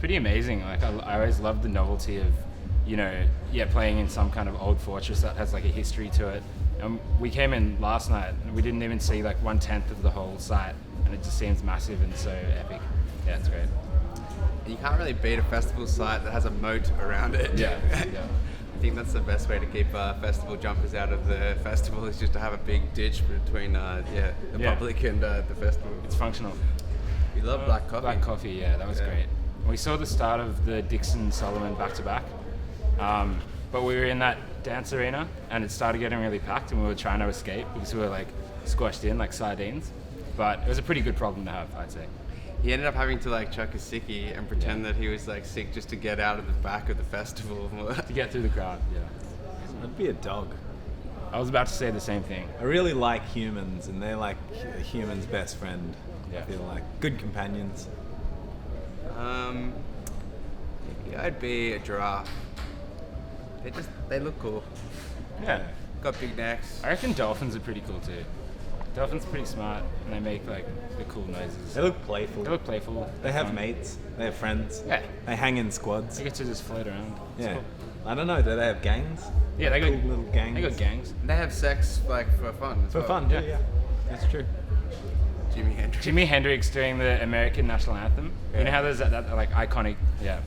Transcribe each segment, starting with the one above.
pretty amazing. Like I always loved the novelty of, playing in some kind of old fortress that has like a history to it. And we came in last night and we didn't even see like 1/10 of the whole site, and it just seems massive and so epic. Yeah, it's great. You can't really beat a festival site that has a moat around it. Yeah. I think that's the best way to keep festival jumpers out of the festival, is just to have a big ditch between the public and the festival. It's functional. We love black coffee. Black coffee, yeah, that was great. We saw the start of the Dixon Solomon back-to-back, but we were in that dance arena and it started getting really packed and we were trying to escape because we were like squashed in like sardines. But it was a pretty good problem to have, I'd say. He ended up having to like chuck a sickie and pretend that he was like sick just to get out of the back of the festival. To get through the crowd, yeah. I'd be a dog. I was about to say the same thing. I really like humans, and they're like a human's best friend. Yeah. I feel like good companions. Maybe I'd be a giraffe. They look cool. Yeah. Got big necks. I reckon dolphins are pretty cool too. Dolphins are pretty smart and they make like the cool noises. They look playful. They have fun. mates. They have friends. Yeah. They hang in squads. They get to just float around. It's Yeah. cool. I don't know. Do they have gangs? Yeah, they got Cool little gangs. They got gangs. They have sex like for fun. For fun, yeah. That's true. Jimi Hendrix. Doing the American national anthem. Yeah. You know how there's that like iconic. Yeah.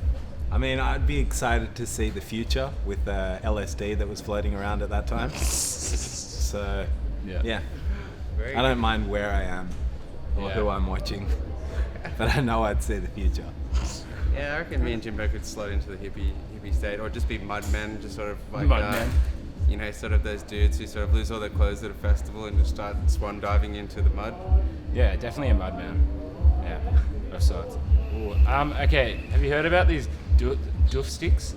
I mean, I'd be excited to see the future with LSD that was floating around at that time. So, yeah. I don't mind where I am or who I'm watching, but I know I'd see the future. Yeah, I reckon me and Jimbo could slide into the hippie state, or just be mudmen, just sort of like sort of those dudes who sort of lose all their clothes at a festival and just start swan diving into the mud. Yeah, definitely a mudman. Yeah, of sorts. Ooh. Okay, have you heard about these doof sticks?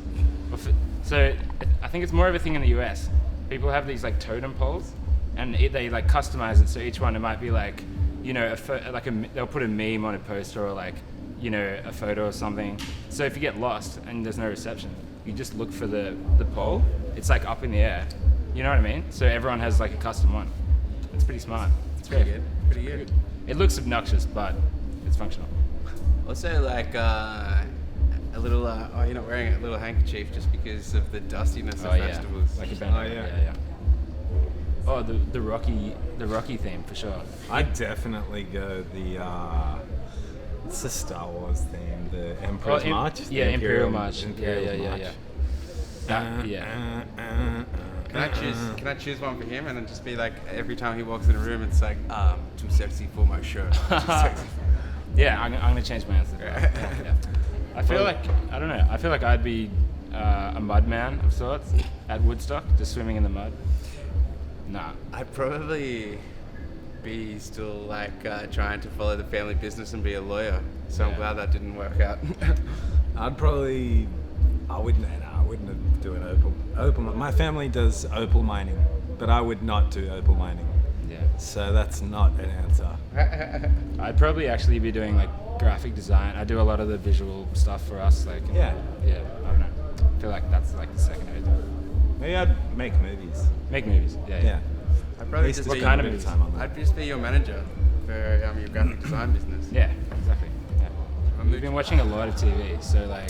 So I think it's more of a thing in the US. People have these like totem poles, and they like customize it. So each one, it might be like, they'll put a meme on a poster or like, a photo or something. So if you get lost and there's no reception, you just look for the pole. It's like up in the air. You know what I mean? So everyone has like a custom one. It's pretty smart. It's Pretty good. It looks obnoxious, but it's functional. Also, like a little. You're not wearing a little handkerchief just because of the dustiness of festivals. Like a bandana. Yeah. Oh, the Rocky theme for sure. I'd definitely go it's the Star Wars theme, the Emperor's March. Yeah, Imperial March. Imperial March. Yeah. Can I choose one for him and then just be like, every time he walks in a room, it's like, too sexy for my shirt. Too sexy. Yeah, I'm gonna change my answer. Yeah. I feel like I'd be a mudman of sorts at Woodstock, just swimming in the mud. Nah. I'd probably be still like trying to follow the family business and be a lawyer. So I'm glad that didn't work out. I wouldn't do an opal. My family does opal mining, but I would not do opal mining. Yeah. So that's not an answer. I'd probably actually be doing like graphic design. I do a lot of the visual stuff for us. Like. Yeah. Yeah. I don't know. I feel like that's like the second idea. Maybe I'd make movies. Make movies. Yeah. I'd probably just what be kind of movies? I'd just be your manager for your graphic design business. Yeah. Exactly. Yeah. We've been watching a lot of TV, so like.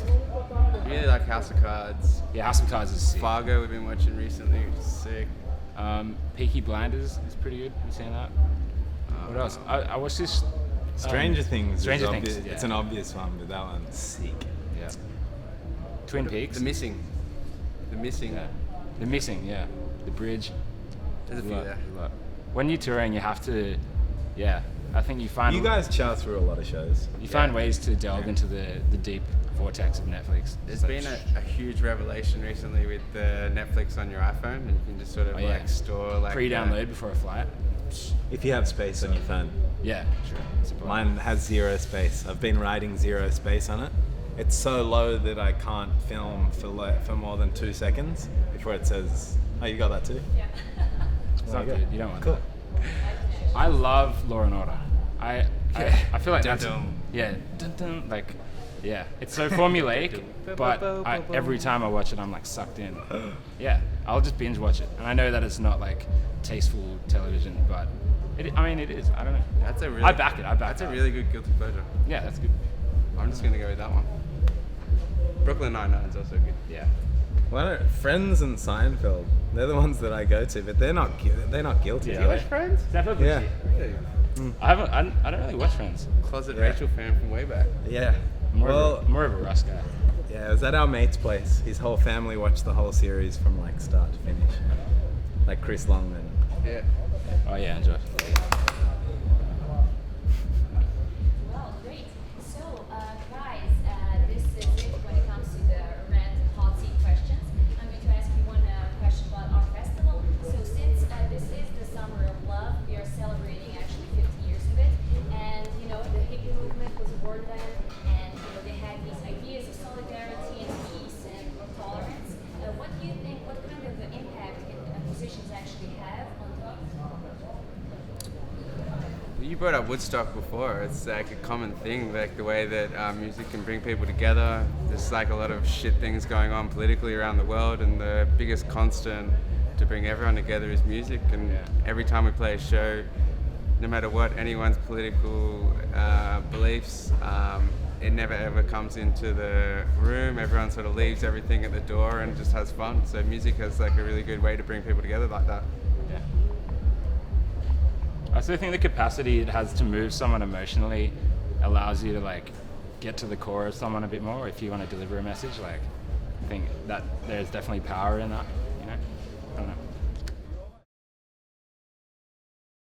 Really like House of Cards. Yeah, House of Cards is sick. Fargo we've been watching recently, which is sick. Peaky Blinders is pretty good. You seen that? What else? I watched this. Stranger Things. Stranger Things. Yeah. It's an obvious one, but that one's sick. Yeah. Twin Peaks. The Missing. Yeah. The Missing. Yeah. The Bridge. There's a few there. When you're touring, you have to. Yeah. I think you find. You guys chow through a lot of shows. You find ways to delve into the deep vortex of Netflix. There's been a huge revelation recently with the Netflix on your iPhone, and you can just sort of store like pre-download before a flight. If you have space on your phone. Yeah, sure. Mine has 0 space. I've been writing 0 space on it. It's so low that I can't film for more than 2 seconds before it says, "Oh, you got that too?" Yeah. It's not good. You don't want that. I love Law and Order. I feel like that's like. Yeah, it's so formulaic, but every time I watch it, I'm like sucked in. Yeah, I'll just binge watch it, and I know that it's not like tasteful television, but it is. I don't know. I back it. That's a really good guilty pleasure. Yeah, that's good. I'm just gonna go with that one. Brooklyn Nine-Nine's also good. Yeah. Well, Friends and Seinfeld, they're the ones that I go to, but they're not guilty. Yeah. Do you watch Friends? Definitely. Yeah. Really? I don't really watch Friends. Closet Yeah. Rachel fan from way back. Yeah. More of a Russ guy. Yeah, it was at our mate's place. His whole family watched the whole series from like start to finish. Like Chris Longman. Yeah. Oh yeah, and Josh. Well, great. So, guys, this is it when it comes to the random hot seat questions. I'm going to ask you one question about our festival. So, since this is the Summer of Love, we are celebrating actually 50 years of it. And, you know, the hippie movement was born then, and, you know, they had these ideas of solidarity and peace and tolerance. What do you think, what kind of impact can musicians actually have on the You brought up Woodstock before. It's like a common thing, like the way that music can bring people together. There's like a lot of shit things going on politically around the world, and the biggest constant to bring everyone together is music. And every time we play a show, no matter what anyone's political beliefs, it never ever comes into the room. Everyone sort of leaves everything at the door and just has fun. So music has like a really good way to bring people together like that. Yeah. I also think the capacity it has to move someone emotionally allows you to like get to the core of someone a bit more if you want to deliver a message. Like, I think that there's definitely power in that.